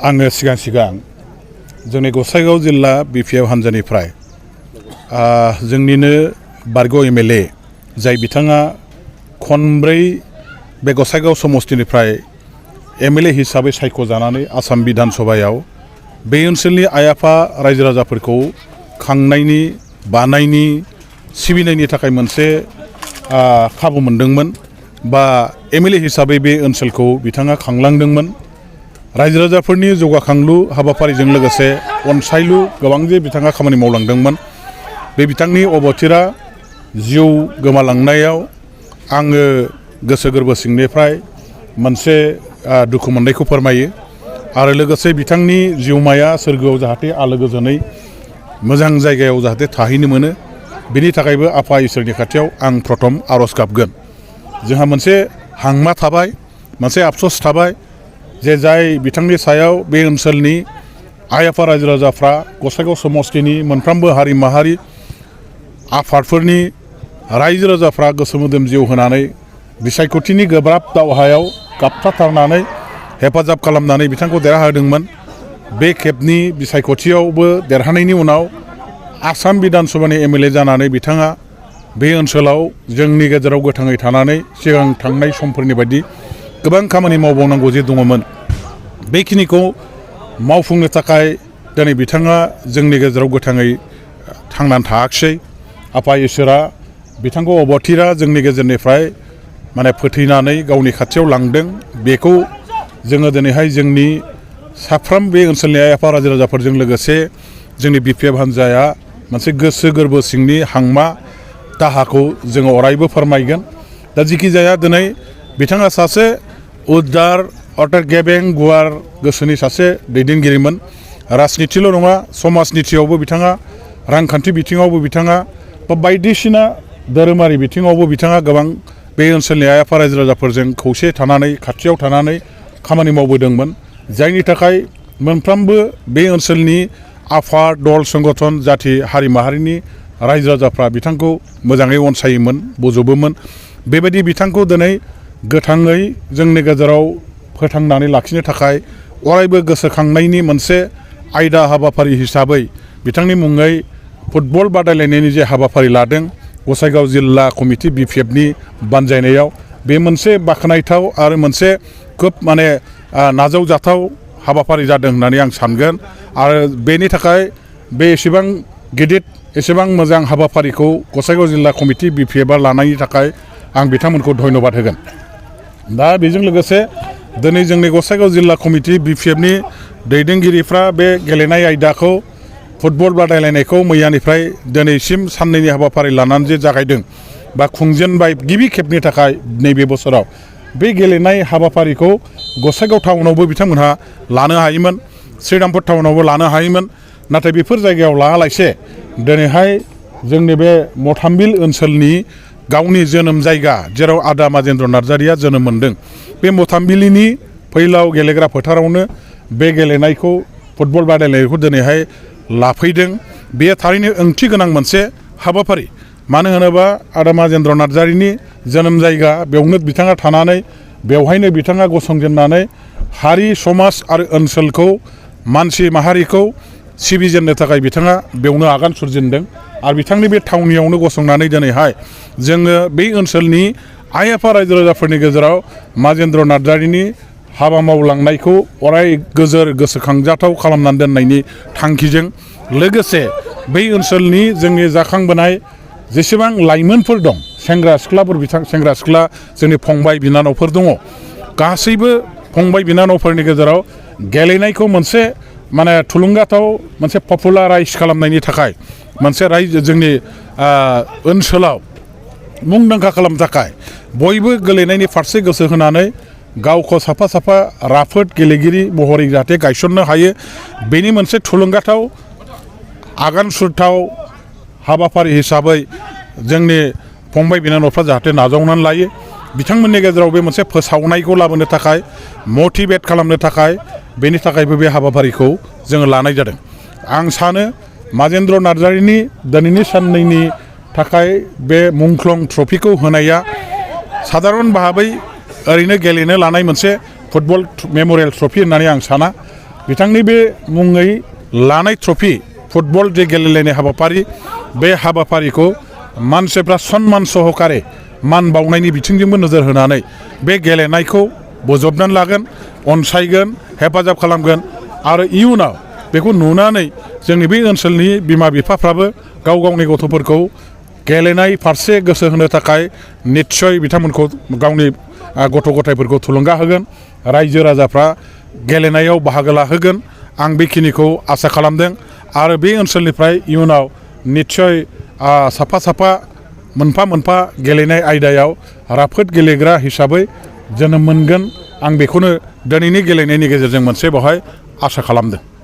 आङो सिगां जोंनि गसाइगाव जिल्ला BPF हान्जानिफ्राय जोंनिनो बारग' MLA जाय बिथाङा खनब्रै बे गसाइगाव समस्तिनिफ्राय MLA हिसाबै सायख'जानानै आसाम बिधान सभायाव बे ओनसोलनि आइ आफा रायजो राजाफोरखौ खांनायनि बानायनि सिबिनायनि थाखाय मोनसे खाबु मोनदोंमोन बा MLA हिसाबै बे ओनसोलखौ बिथाङा खांलांदोंमोन। रायजो राजाफोरनि जौगाखांलु हाबाफारिजों लोगोसे अनसायलु गोबां जे बिथाङा खामानि मावलांदोंमोन। बे बिथांनि अबथिरा जिउ गोमालांनायाव आङो गोसो गोरबो सिंनिफ्राय मोनसे दुखु मोननायखौ फोरमायो आरो लोगोसे बिथांनि जिउमाया सोरगोआव जाहाथे आलो गोजोनै मोजां जायगायाव जाहाथे थाहैनो मोनो बेनि थाखायबो आफा इसोरनि खाथियाव आं प्रथम आरज गाबगोन। जोंहा मोनसे हांमा थाबाय, मोनसे आफसोस थाबाय जे जाय बिथांनि सायाव बे ओनसोलनि आइ आफा रायजो राजाफ्रा गसाइगाव समस्तिनि मोनफ्रोमबो हारि माहारि आफादफोरनि रायजो राजाफ्रा गोसो मोदोम जिउ होनानै बिसायख'थिनि गोब्राब दावहायाव गाबथाथारनानै हेफाजाब खालामनानै बिथांखौ देरहाहोदोंमोन। बे खेबनि बिसायख'थियावबो देरहानायनि उनाव आसाम बिधान सभानि MLA जानानै बिथाङा बे ओनसोलाव जोंनि गेजेराव गोथाङै थानानै सिगां थांनाय समफोरनि बायदि गोबां खामानि मावबावनांगौ जे दङमोन बेखिनिखौ मावफुंनो थाखाय दिनै बिथाङा जोंनि गेजेराव गोथाङै थांनानै थायाखिसै। आफा इसोरा बिथांखौ अबथिरा जोंनि गेजेरनिफ्राय फोथैनानै गावनि खाथियाव लांदों। बेखौ जोङो दिनैहाय जोंनि साफ्रोम बे ओनसोलनि आइ आफा रायजो राजाफोरजों लोगोसे जोंनि BPF हान्जाया मोनसे गोसो गोरबो सिंनि हांमा दाहाखौ जोङो अरायबो फोरमायगोन। दा जिखि जाया दिनै बिथाङा सासे उदार अर्थात गेबें गुवार गोसोनि सासे दैदेनगिरिमोन। राजनितिल' नङा, समाजनितियावबो बिथाङा, रांखान्थि बिथिङावबो बिथाङा, बा बायदिसिना धोरोमारि बिथिङावबो बिथाङा गोबां बे ओनसोलनि आइ आफा रायजो राजाफोरजों खौसे थानानै खाथियाव थानानै खामानि मावबोदोंमोन। जायनि थाखाय मोनफ्रोमबो बे ओनसोलनि आफाद दल संगठन जाथि हारि माहारिनि रायजो राजाफ्रा बिथांखौ मोजाङै अनसायोमोन, बजबोमोन। बेबायदि बिथांखौ दिनै गोथाङै जोंनि गेजेराव फोथांनानै लाखिनो थाखाय अरायबो गोसोखांनायनि मोनसे आयदा हाबाफारि हिसाबै बिथांनि मुङै फुटबल बादायलायनायनि जे हाबाफारि लादों गसाइगाव जिल्ला कमिटि BPFनि बानजायनायाव, बे मोनसे बाख्नायथाव आरो मोनसे खोब नाजावजाथाव हाबाफारि जादों होननानै आं सानगोन। आरो बेनि थाखाय बे एसेबां गिदिर एसेबां मोजां हाबाफारिखौ गसाइगाव जिल्ला कमिटि BPFआ लानायनि थाखाय आं बिथांमोनखौ धन्यबाद होगोन। दा बेजों लोगोसे दिनै जोंनि गसाइगाव जिल्ला कमिटि BPFनि दैदेनगिरिफ्रा बे गेलेनाय आयदाखौ फुटबल बादायलायनायखौ मैयानिफ्राय दिनैसिम साननैनि हाबाफारि लानानै जे जागायदों बा खुंजेनबाय गिबि खेबनि थाखाय नैबे बोसोराव, बे गेलेनाय हाबाफारिखौ गसाइगाव टाउनावबो बिथांमोनहा लानो हायोमोन, श्रीरामपुर टाउनावबो लानो हायोमोन। नाथाय बेफोर जायगायाव लायालासे दिनैहाय जोंनि बे मथामबिल ओनसोलनि गावनि जोनोम जायगा जेराव आदा माजेन्द्र नार्जारिआ जोनोम मोनदों, बे मथामबिलिनि फैलाव गेलेग्रा फोथारावनो बे गेलेनायखौ फुटबल बादायलायनायखौ दिनैहाय लाफैदों। बेयो थारैनो ओंथि गोनां मोनसे हाबाफारि। मानो होनोबा आदा माजेन्द्र नार्जारिनि जोनोम जायगा, बेवनो बिथाङा थानानै बेवहायनो बिथाङा गसंजेननानै हारि समाज आरो ओनसोलखौ मानसि माहारिखौ सिबिजेननो थाखाय बिथाङा बेवनो आगान सुरजेनदों। आरो बिथांनि बे थावनियावनो गसंनानै दिनैहाय जोङो बे ओनसोलनि आइ आफा रायजो राजाफोरनि गेजेराव माजेन्द्र नार्जारिनि हाबा मावलांनायखौ अराय गोसोखांजाथाव खालामनानै दोननायनि थांखिजों लोगोसे बै ओनसोलनि जोंनि जाखांबोनाय जेसेबां लाइमोनफोर दं, सेंग्रा सिख्ला जोंनि फंबाय बिनानावफोर दङ, गासैबो फंबाय बिनानावफोरनि गेजेराव गेलेनायखौ मोनसे थुलुंगाथाव मोनसे पपुलाराइज खालामनायनि थाखाय मोनसे जोंनि ओनसोलाव मुंदांखा खालामनो थाखाय बयबो गेलेनायनि फारसे गोसो होनानै गावखौ साफा साफा राफोद गेलेगिरि महरै जाहाथे गायसननो हायो, बेनि मोनसे थुलुंगाथाव आगान सुरथाव हाबाफारि हिसाबै जोंनि फंबाय बिनानावफ्रा जाहाथे नाजावनानै लायो। बिथांमोननि गेजेराव बे मोनसे फोसावनायखौ लाबोनो थाखाय, मटिभेट खालामनो थाखाय, बेनि थाखायबो बे हाबाफारिखौ जोङो लानाय जादों। आं सानो माजेन्द्र नार्जारिनि दिनैनि साननैनि थाखाय बे मुंख्लं ट्रफिखौ होनाया साधारन भाबै ओरैनो गेलेनो लानाय मोनसे फुटबल मेम'रियेल ट्रफि होननानै आं साना। बिथांनि बे मुङै लानाय ट्रफि फुटबल जे गेलेलायनाय हाबाफारि बे हाबाफारिखौ मानसिफ्रा सन्मान सहकारे मान बावनायनि बिथिंजोंबो नोजोर होनानै बे गेलेनायखौ बोजबनानै लागोन अनसायगोन हेफाजाब खालामगोन आरो इयुनाव बेखौ नुनानै जोंनि बे ओनसोलनि बिमा बिफाफ्राबो गाव गावनि गथ'फोरखौ गेलेनाय फारसे गोसो होनो थाखाय निस्सय बिथांमोनखौ गावनि गथ' गथायफोरखौ थुलुंगा होगोन रायजो राजाफ्रा गेलेनायाव बाहागो लाहोगोन आं बेखिनिखौ आसा खालामदों आरो बे ओनसोलनिफ्राय इयुनाव निस्सय साफा साफा मोनफा मोनफा गेलेनाय आयदायाव राफोद गेलेग्रा हिसाबै जोनोम मोनगोन आं बेखौनो दिनैनि गेलेनायनि गेजेरजों मोनसे बेवहाय आसा खालामदों।